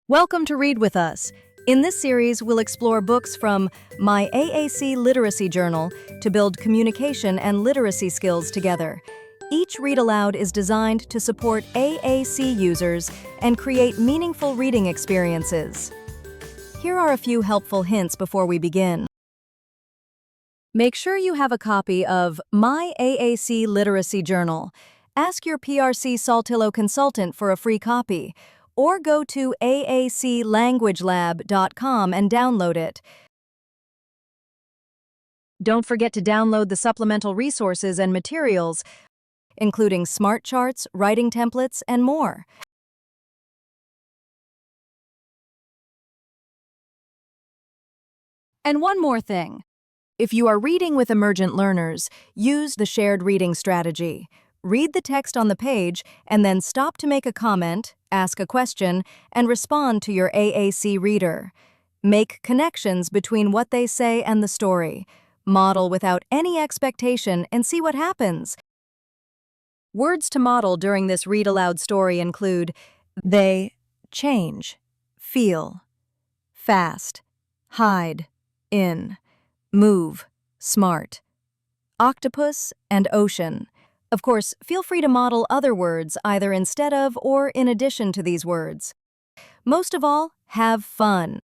Welcome to Read With Us. In this series, we'll explore books from My AAC Literacy Journal to build communication and literacy skills together. Each Read Aloud is designed to support AAC users and create meaningful reading experiences. Here are a few helpful hints before we begin. Make sure you have a copy of My AAC Literacy Journal. Ask your PRC-Saltillo consultant for a free copy, or go to aaclanguagelab.com and download it. Don't forget to download the supplemental resources and materials, including smart charts, writing templates, and more. And one more thing. If you are reading with emergent learners, use the shared reading strategy. Read the text on the page and then stop to make a comment, ask a question, and respond to your AAC reader. Make connections between what they say and the story. Model without any expectation and see what happens. Words to model during this read aloud story include they, change, feel, fast, hide, in, move, smart, octopus, and ocean. Of course, feel free to model other words either instead of or in addition to these words. Most of all, have fun.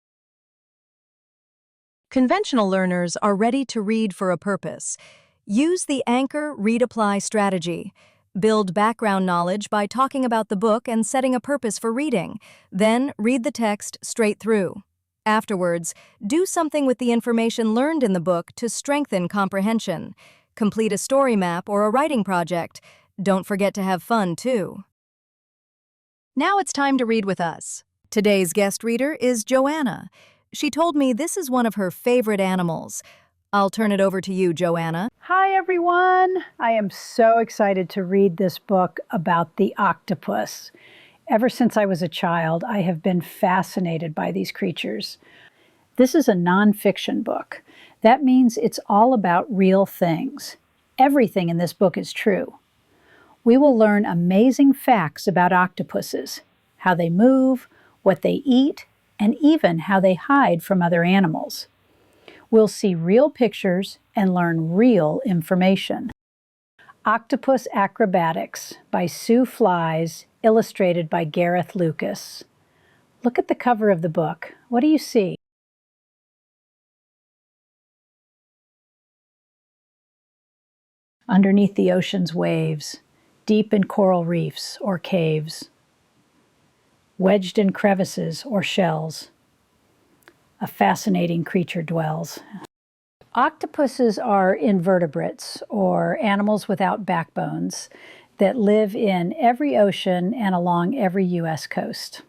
Conventional learners are ready to read for a purpose. Use the anchor, read, apply strategy. Build background knowledge by talking about the book and setting a purpose for reading. Then read the text straight through. Afterwards, do something with the information learned in the book to strengthen comprehension. Complete a story map or a writing project. Don't forget to have fun, too. Now it's time to read with us. Today's guest reader is Joanna. She told me this is one of her favorite animals. I'll turn it over to you, Joanna. Hi, everyone. I am so excited to read this book about the octopus. Ever since I was a child, I have been fascinated by these creatures. This is a nonfiction book. That means it's all about real things. Everything in this book is true. We will learn amazing facts about octopuses, how they move, what they eat, and even how they hide from other animals. We'll see real pictures and learn real information. Octopus Acrobatics by Sue Flies, illustrated by Gareth Lucas. Look at the cover of the book. What do you see? Underneath the ocean's waves, deep in coral reefs or caves, wedged in crevices or shells, a fascinating creature dwells. Octopuses are invertebrates, or animals without backbones, that live in every ocean and along every U.S. coast.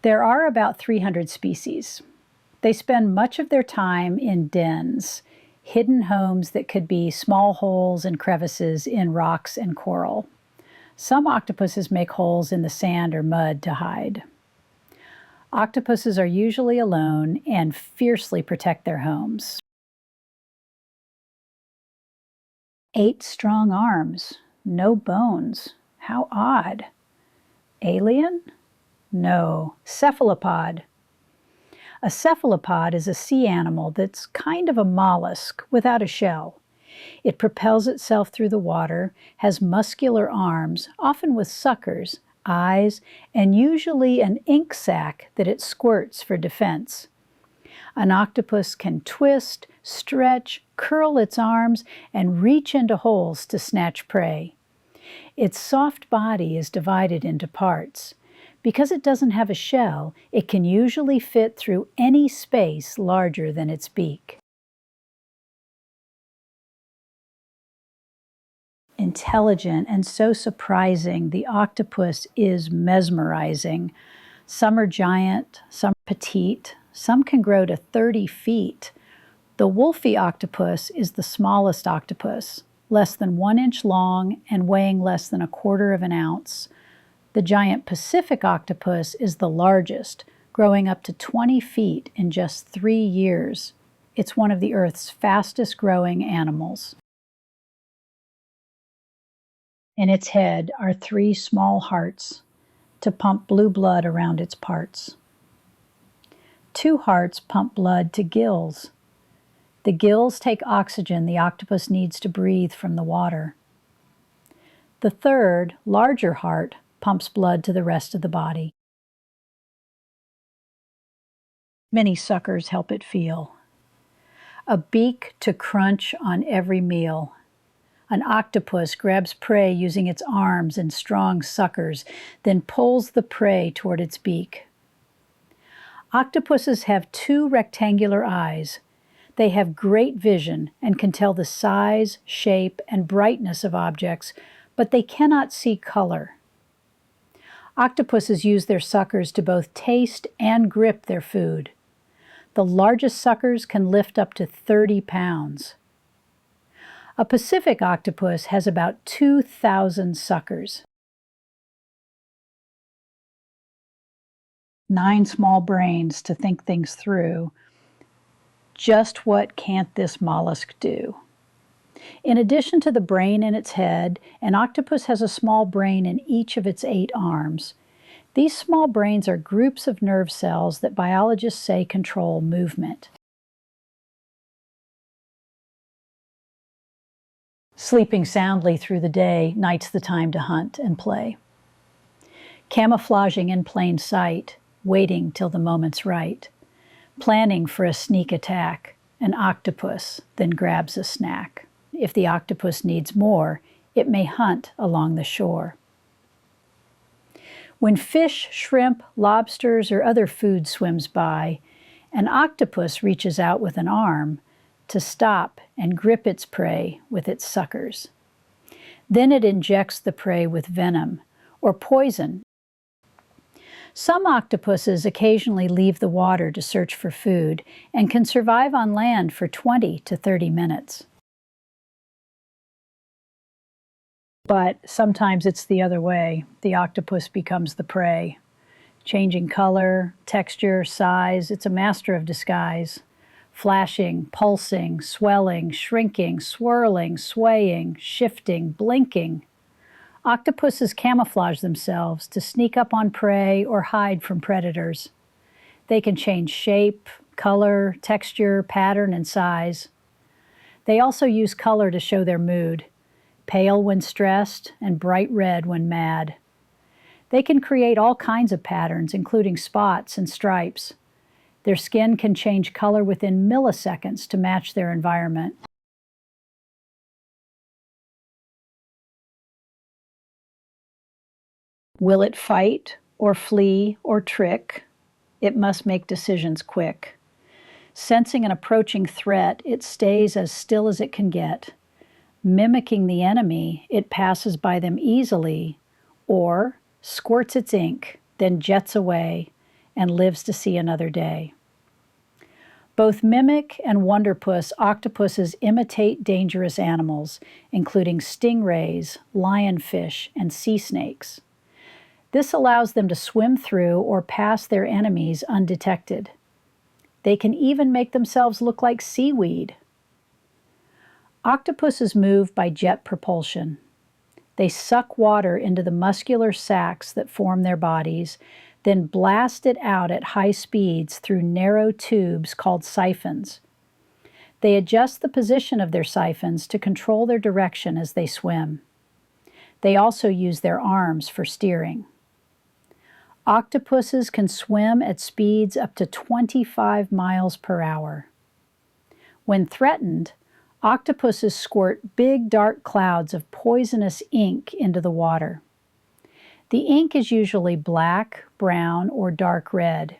There are about 300 species. They spend much of their time in dens, hidden homes that could be small holes and crevices in rocks and coral. Some octopuses make holes in the sand or mud to hide. Octopuses are usually alone and fiercely protect their homes. 8 strong arms, no bones. How odd. Alien? No, cephalopod. A cephalopod is a sea animal that's kind of a mollusk without a shell. It propels itself through the water, has muscular arms, often with suckers, eyes, and usually an ink sac that it squirts for defense. An octopus can twist, stretch, curl its arms, and reach into holes to snatch prey. Its soft body is divided into parts. Because it doesn't have a shell, it can usually fit through any space larger than its beak. Intelligent and so surprising, the octopus is mesmerizing. Some are giant, some petite, some can grow to 30 feet. The wolfie octopus is the smallest octopus, less than 1 inch long and weighing less than 1/4 of an ounce. The giant Pacific octopus is the largest, growing up to 20 feet in just 3 years. It's one of the Earth's fastest growing animals. In its head are 3 small hearts to pump blue blood around its parts. 2 hearts pump blood to gills. The gills take oxygen the octopus needs to breathe from the water. The 3rd, larger heart pumps blood to the rest of the body. Many suckers help it feel. A beak to crunch on every meal. An octopus grabs prey using its arms and strong suckers, then pulls the prey toward its beak. Octopuses have 2 rectangular eyes. They have great vision and can tell the size, shape, and brightness of objects, but they cannot see color. Octopuses use their suckers to both taste and grip their food. The largest suckers can lift up to 30 pounds. A Pacific octopus has about 2,000 suckers. 9 small brains to think things through. Just what can't this mollusk do? In addition to the brain in its head, an octopus has a small brain in each of its 8 arms. These small brains are groups of nerve cells that biologists say control movement. Sleeping soundly through the day, night's the time to hunt and play. Camouflaging in plain sight, waiting till the moment's right. Planning for a sneak attack, an octopus then grabs a snack. If the octopus needs more, it may hunt along the shore. When fish, shrimp, lobsters, or other food swims by, an octopus reaches out with an arm to stop and grip its prey with its suckers. Then it injects the prey with venom or poison. Some octopuses occasionally leave the water to search for food and can survive on land for 20 to 30 minutes. But sometimes it's the other way. The octopus becomes the prey. Changing color, texture, size, it's a master of disguise. Flashing, pulsing, swelling, shrinking, swirling, swaying, shifting, blinking. Octopuses camouflage themselves to sneak up on prey or hide from predators. They can change shape, color, texture, pattern, and size. They also use color to show their mood. Pale when stressed and bright red when mad. They can create all kinds of patterns, including spots and stripes. Their skin can change color within milliseconds to match their environment. Will it fight or flee or trick? It must make decisions quick. Sensing an approaching threat, it stays as still as it can get. Mimicking the enemy, it passes by them easily, or squirts its ink, then jets away and lives to see another day. Both mimic and wonderpuss octopuses imitate dangerous animals, including stingrays, lionfish, and sea snakes. This allows them to swim through or pass their enemies undetected. They can even make themselves look like seaweed. Octopuses move by jet propulsion. They suck water into the muscular sacs that form their bodies, then blast it out at high speeds through narrow tubes called siphons. They adjust the position of their siphons to control their direction as they swim. They also use their arms for steering. Octopuses can swim at speeds up to 25 miles per hour. When threatened, octopuses squirt big dark clouds of poisonous ink into the water. The ink is usually black, brown, or dark red.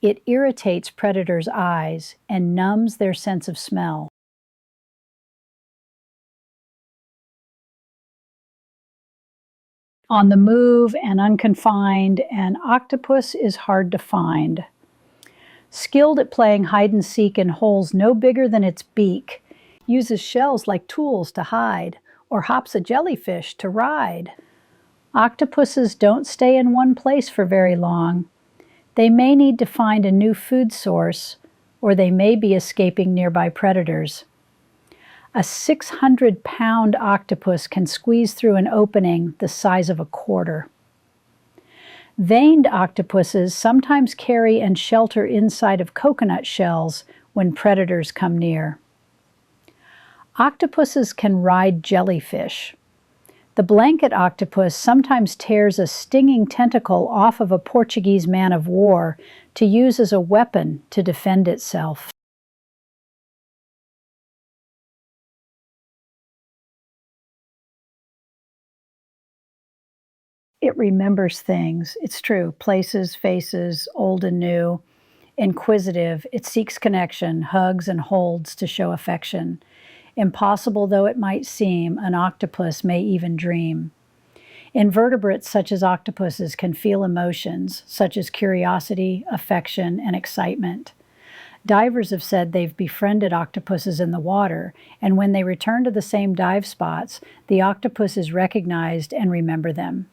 It irritates predators' eyes and numbs their sense of smell. On the move and unconfined, an octopus is hard to find. Skilled at playing hide and seek in holes no bigger than its beak, uses shells like tools to hide, or hops a jellyfish to ride. Octopuses don't stay in one place for very long. They may need to find a new food source, or they may be escaping nearby predators. A 600-pound octopus can squeeze through an opening the size of a quarter. Veined octopuses sometimes carry and shelter inside of coconut shells when predators come near. Octopuses can ride jellyfish. The blanket octopus sometimes tears a stinging tentacle off of a Portuguese man of war to use as a weapon to defend itself. It remembers things. It's true. Places, faces, old and new. Inquisitive, it seeks connection, hugs and holds to show affection. Impossible though it might seem, an octopus may even dream. Invertebrates such as octopuses can feel emotions, such as curiosity, affection, and excitement. Divers have said they've befriended octopuses in the water, and when they return to the same dive spots, the octopuses recognized and remember them.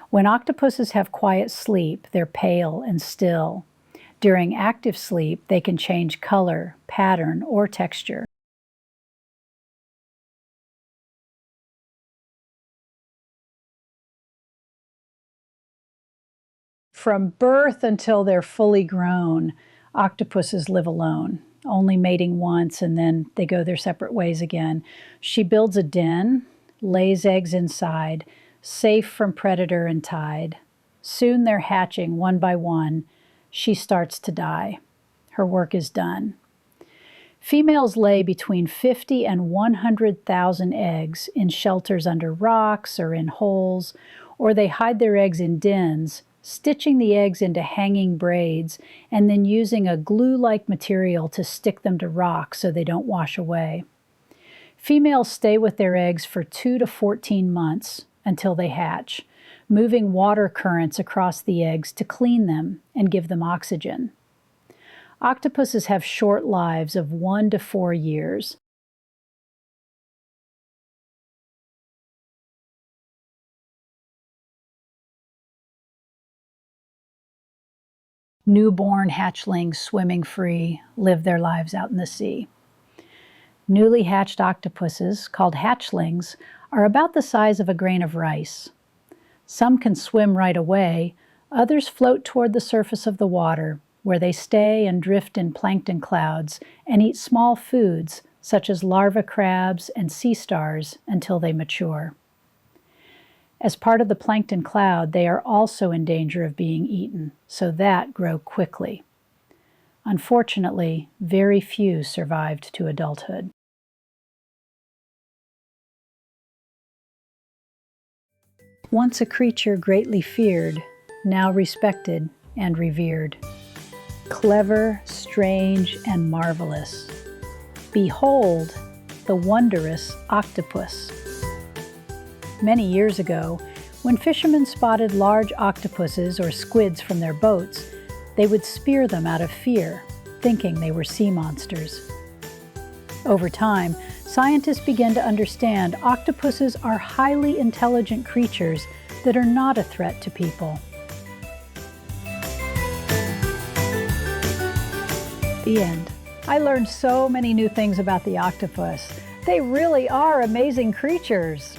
When octopuses have quiet sleep, they're pale and still. During active sleep, they can change color, pattern, or texture. From birth until they're fully grown, octopuses live alone, only mating once and then they go their separate ways again. She builds a den, lays eggs inside, safe from predator and tide. Soon they're hatching one by one. She starts to die. Her work is done. Females lay between 50 and 100,000 eggs in shelters under rocks or in holes, or they hide their eggs in dens, stitching the eggs into hanging braids and then using a glue-like material to stick them to rocks so they don't wash away. Females stay with their eggs for 2 to 14 months until they hatch, moving water currents across the eggs to clean them and give them oxygen. Octopuses have short lives of 1 to 4 years. Newborn hatchlings swimming free live their lives out in the sea. Newly hatched octopuses, called hatchlings, are about the size of a grain of rice. Some can swim right away, others float toward the surface of the water, where they stay and drift in plankton clouds and eat small foods such as larva crabs and sea stars until they mature. As part of the plankton cloud, they are also in danger of being eaten, so that grow quickly. Unfortunately, very few survived to adulthood. Once a creature greatly feared, now respected and revered. Clever, strange, and marvelous. Behold the wondrous octopus. Many years ago, when fishermen spotted large octopuses or squids from their boats, they would spear them out of fear, thinking they were sea monsters. Over time, scientists began to understand octopuses are highly intelligent creatures that are not a threat to people. The end. I learned so many new things about the octopus. They really are amazing creatures.